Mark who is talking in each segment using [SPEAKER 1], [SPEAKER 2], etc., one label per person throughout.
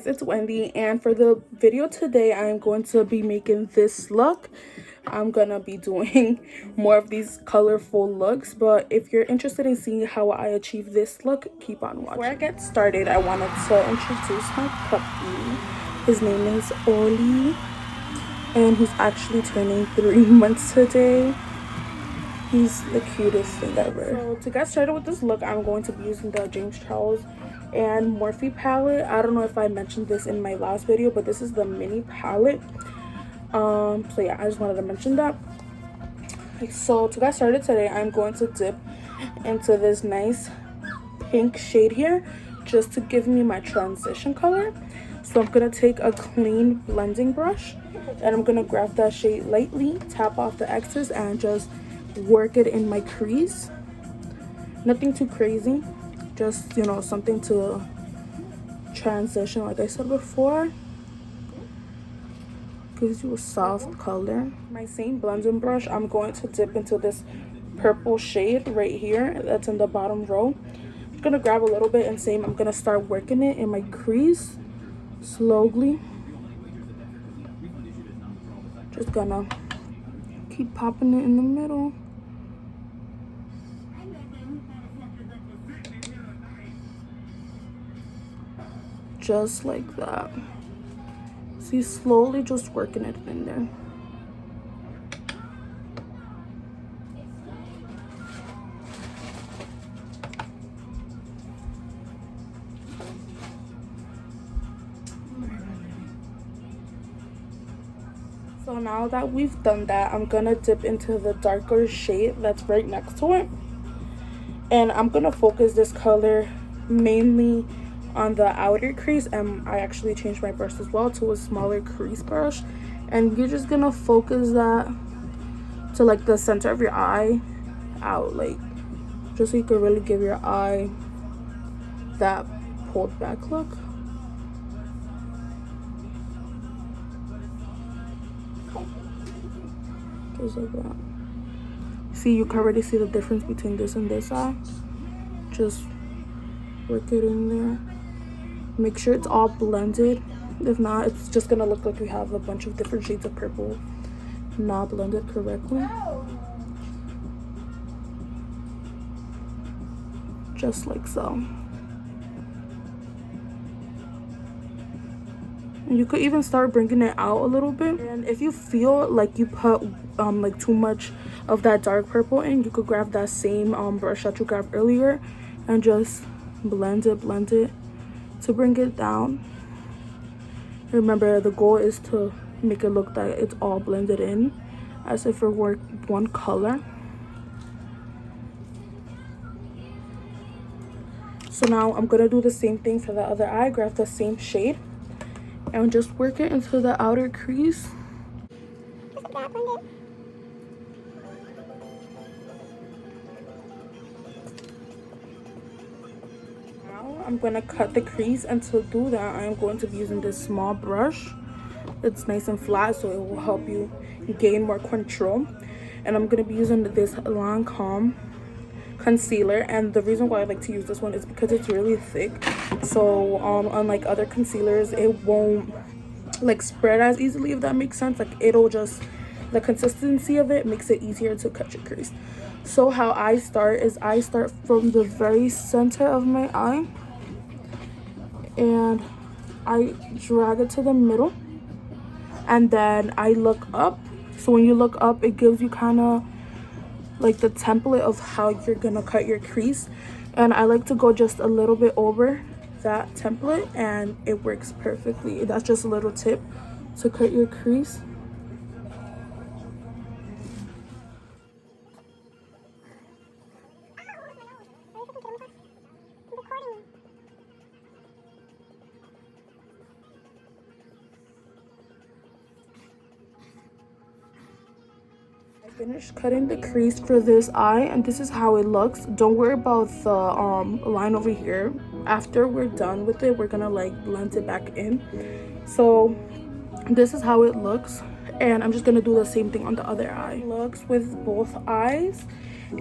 [SPEAKER 1] guys, it's Wendy, and for the video today I'm going to be making this look. I'm gonna be doing more of these colorful looks, but if you're interested in seeing how I achieve this look, keep on watching. Before I get started, I wanted to introduce my puppy. His name is Oli, and he's actually turning 3 months today. He's the cutest thing ever. So to get started with this look, I'm going to be using the James Charles and Morphe palette. I don't know if I mentioned this in my last video, but this is the mini palette. So yeah, I just wanted to mention that. So to get started today, I'm going to dip into this nice pink shade here just to give me my transition color. So I'm gonna take a clean blending brush and I'm gonna grab that shade lightly, tap off the excess, and just work it in my crease. Nothing too crazy, just, you know, something to transition, like I said before. Gives you a soft color. My same blending brush, I'm going to dip into this purple shade right here that's in the bottom row. I'm gonna grab a little bit, and same, I'm gonna start working it in my crease slowly. Just gonna keep popping it in the middle. Just like that. See, slowly just working it in there. So now that we've done that, I'm gonna dip into the darker shade that's right next to it. And I'm gonna focus this color mainly on the outer crease, and I actually changed my brush as well to a smaller crease brush, and you're just gonna focus that to like the center of your eye out, like just so you can really give your eye that pulled back look. Just like that. See, you can already see the difference between this and this eye. Just work it in there. Make sure it's all blended. If not, it's just gonna look like we have a bunch of different shades of purple not blended correctly. Just like so. And you could even start bringing it out a little bit. And if you feel like you put like too much of that dark purple in, you could grab that same brush that you grabbed earlier and just blend it to bring it down. Remember, the goal is to make it look like it's all blended in as if it were one color. So now I'm gonna do the same thing for the other eye. Grab the same shade and just work it into the outer crease. I'm gonna cut the crease, and to do that I'm going to be using this small brush. It's nice and flat, so it will help you gain more control. And I'm gonna be using this Lancome concealer, and the reason why I like to use this one is because it's really thick. So unlike other concealers, it won't like spread as easily, if that makes sense. Like, it'll just, the consistency of it makes it easier to cut your crease. So how I start is I start from the very center of my eye and I drag it to the middle, and then I look up. So when you look up, it gives you kind of like the template of how you're gonna cut your crease, and I like to go just a little bit over that template, and it works perfectly. That's just a little tip to cut your crease. Finished cutting the crease for this eye, and this is how it looks. Don't worry about the line over here. After we're done with it, we're gonna like blend it back in. So this is how it looks, and I'm just gonna do the same thing on the other eye. Looks with both eyes,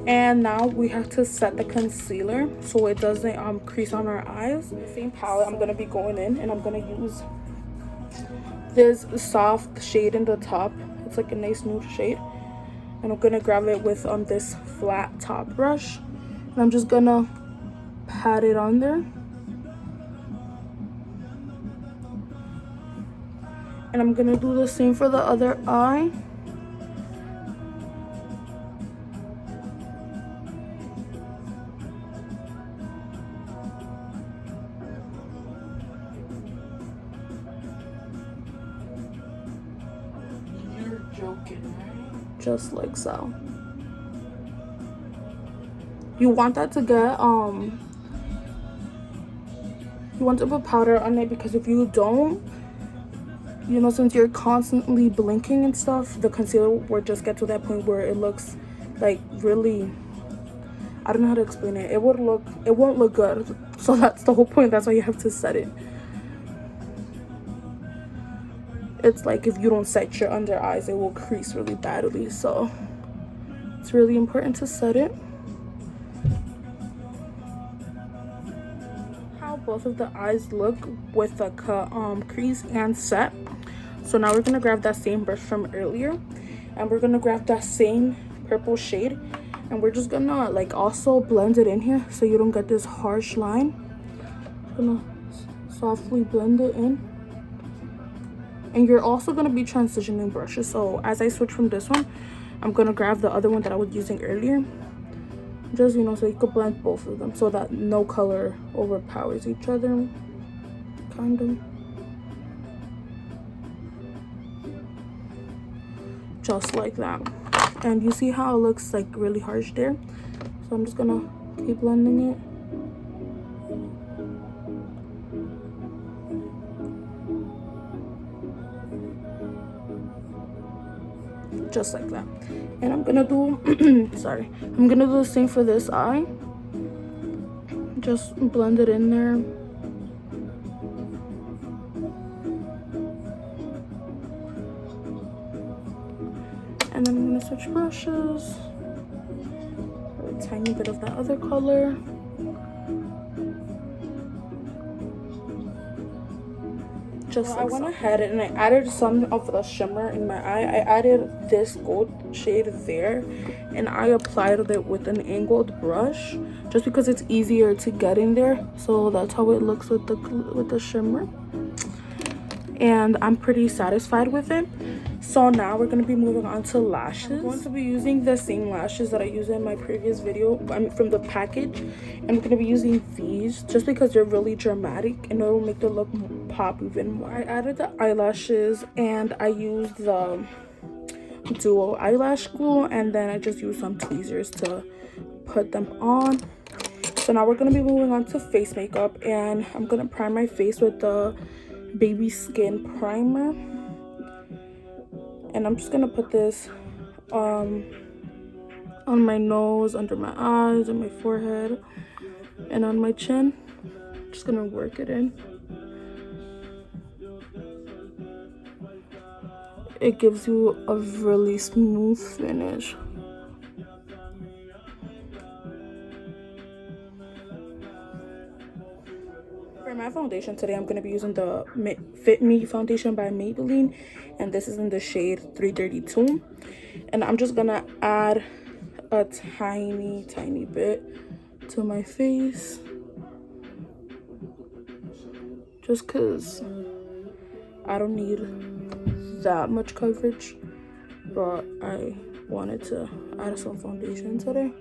[SPEAKER 1] And now we have to set the concealer so it doesn't crease on our eyes. The same palette, I'm gonna be going in and I'm gonna use this soft shade in the top. It's like a nice nude shade, and I'm gonna grab it with this flat top brush, and I'm just gonna pat it on there. And I'm gonna do the same for the other eye.
[SPEAKER 2] You're joking, right?
[SPEAKER 1] Just like so. You want that to get you want to put powder on it, because if you don't, you know, since you're constantly blinking and stuff, the concealer will just get to that point where it looks like really, I don't know how to explain it. It won't look good. So that's the whole point. That's why you have to set it. It's like if you don't set your under eyes, it will crease really badly. So it's really important to set it. How both of the eyes look with the crease and set. So now we're gonna grab that same brush from earlier, and we're gonna grab that same purple shade, and we're just gonna like also blend it in here so you don't get this harsh line. Gonna softly blend it in. And you're also gonna be transitioning brushes, so as I switch from this one, I'm gonna grab the other one that I was using earlier, just, you know, so you could blend both of them so that no color overpowers each other, kind of. Just like that. And you see how it looks like really harsh there? So I'm just gonna keep blending it. Just like that. And I'm gonna do sorry, I'm gonna do the same for this eye. Just blend it in there. And then I'm gonna switch brushes. A tiny bit of that other color. Just like I went ahead and I added some of the shimmer in my eye. I added this gold shade there, and I applied it with an angled brush just because it's easier to get in there. So that's how it looks with the shimmer, and I'm pretty satisfied with it. So now we're going to be moving on to lashes. I'm going to be using the same lashes that I used in my previous video, from the package, and I'm going to be using these just because they're really dramatic and it'll make the look pop even more. I added the eyelashes and I used the duo eyelash glue, and then I just used some tweezers to put them on. So now we're going to be moving on to face makeup, and I'm going to prime my face with the Baby Skin primer. And I'm just gonna put this on my nose, under my eyes, on my forehead, and on my chin. Just gonna work it in. It gives you a really smooth finish. For my foundation today, I'm going to be using the Fit Me foundation by Maybelline, and this is in the shade 332. And I'm just going to add a tiny bit to my face, just because I don't need that much coverage, but I wanted to add some foundation today.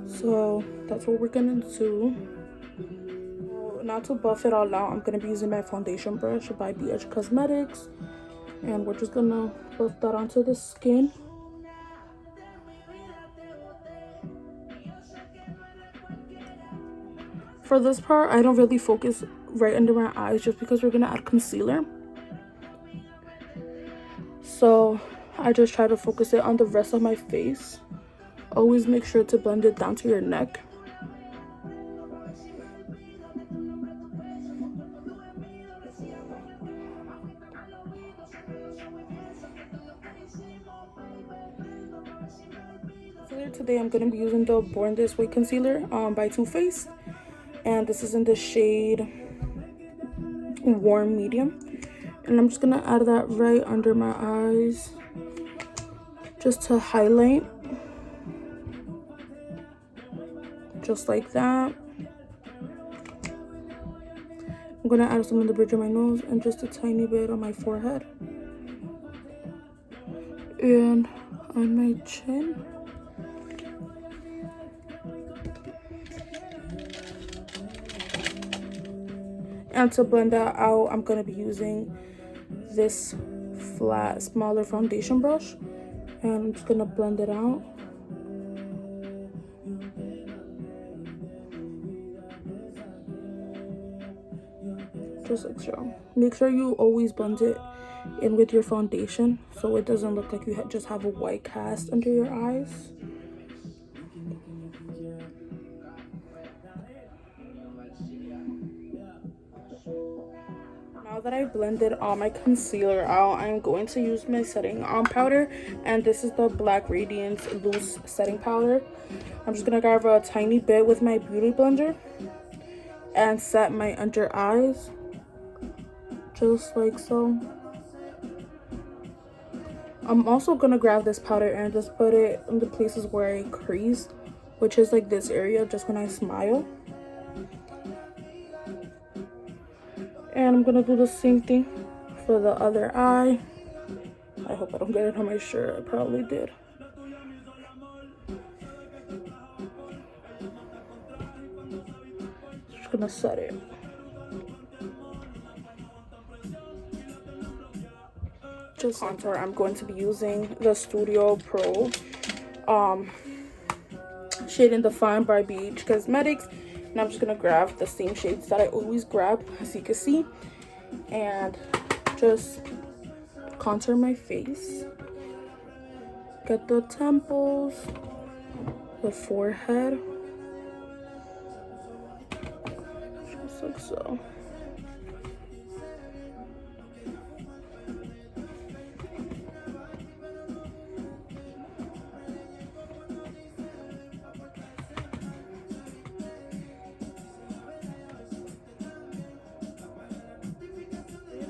[SPEAKER 1] So that's what we're gonna do. Now to buff it all out, I'm gonna be using my foundation brush by BH Cosmetics, and we're just gonna buff that onto the skin. For this part, I don't really focus right under my eyes just because we're gonna add concealer. So I just try to focus it on the rest of my face. Always make sure to blend it down to your neck. Today I'm going to be using the Born This Way concealer by Too Faced, and this is in the shade Warm Medium, and I'm just going to add that right under my eyes just to highlight, just like that. I'm going to add some on the bridge of my nose and just a tiny bit on my forehead and on my chin. And to blend that out, I'm going to be using this flat, smaller foundation brush, and I'm just going to blend it out. Just like so. Make sure you always blend it in with your foundation so it doesn't look like you just have a white cast under your eyes. Now that I've blended all my concealer out, I'm going to use my setting powder, and this is the Black Radiance Loose Setting Powder. I'm just going to grab a tiny bit with my beauty blender and set my under eyes, just like so. I'm also going to grab this powder and just put it in the places where I crease, which is like this area, just when I smile. And I'm gonna do the same thing for the other eye. I hope I don't get it on my shirt. I probably did. Just gonna set it. Just contour, I'm going to be using the Studio Pro shade in Define by BH Cosmetics. And I'm just gonna grab the same shades that I always grab, as you can see, and just contour my face. Get the temples, the forehead, just like so.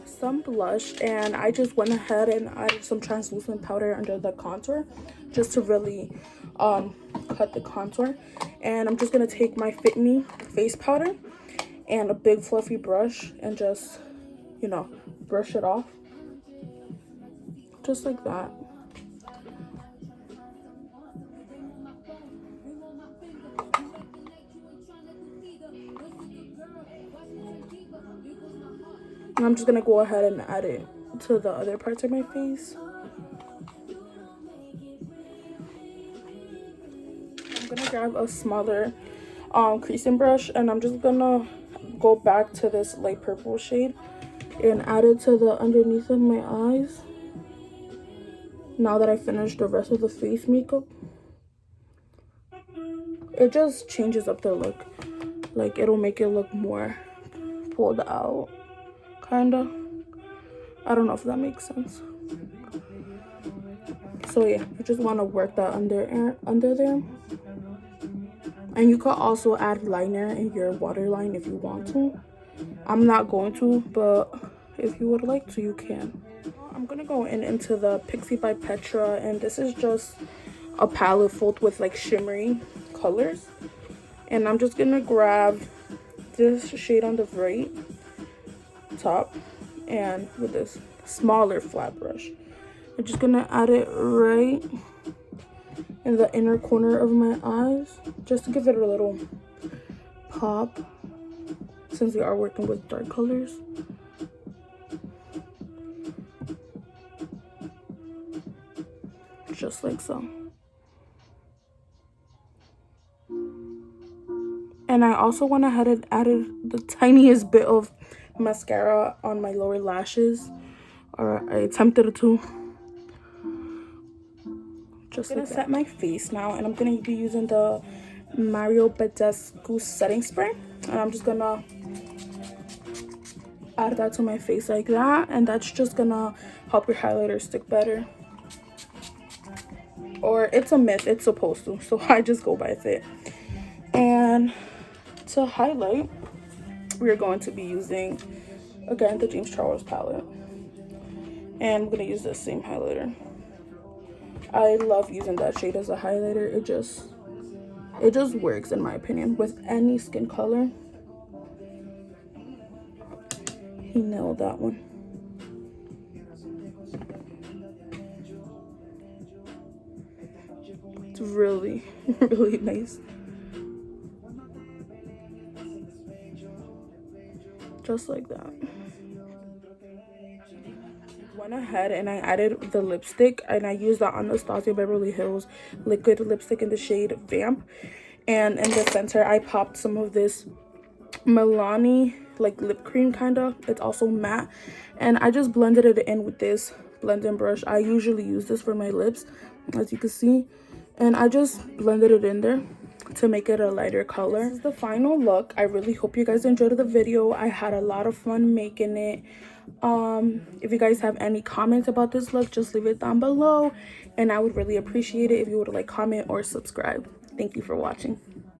[SPEAKER 1] Some blush, and I just went ahead and added some translucent powder under the contour just to really cut the contour. And I'm just gonna take my Fit Me face powder and a big fluffy brush and just, you know, brush it off just like that. And I'm just gonna go ahead and add it to the other parts of my face. I'm gonna grab a smaller creasing brush, and I'm just gonna go back to this light purple shade and add it to the underneath of my eyes. Now that I finished the rest of the face makeup, it just changes up the look. Like, it'll make it look more pulled out, kinda. I don't know if that makes sense. So yeah, you just want to work that under there. And you could also add liner in your waterline if you want to. I'm not going to, but if you would like to, you can. I'm gonna go into the Pixie by Petra, and this is just a palette filled with like shimmery colors. And I'm just gonna grab this shade on the right top, and with this smaller flat brush, I'm just gonna add it right in the inner corner of my eyes, just to give it a little pop, since we are working with dark colors. Just like so. And I also went ahead and added the tiniest bit of mascara on my lower lashes, or I attempted to. Just I'm gonna set my face now, and I'm gonna be using the Mario Badescu setting spray, and I'm just gonna add that to my face like that, and that's just gonna help your highlighter stick better. or it's a myth, it's supposed to, so I just go by it. And to highlight, we're going to be using, again, the James Charles palette, and I'm gonna use the same highlighter. I love using that shade as a highlighter. It just works, in my opinion, with any skin color. He nailed that one. It's really, really nice. Just like that. Went ahead and I added the lipstick, and I used the Anastasia Beverly Hills liquid lipstick in the shade Vamp. And in the center, I popped some of this Milani like lip cream kind of. It's also matte, and I just blended it in with this blending brush. I usually use this for my lips, as you can see, and I just blended it in there to make it a lighter color. This is the final look. I really hope you guys enjoyed the video. I had a lot of fun making it. If you guys have any comments about this look, just leave it down below, and I would really appreciate it if you would like, comment, or subscribe. Thank you for watching.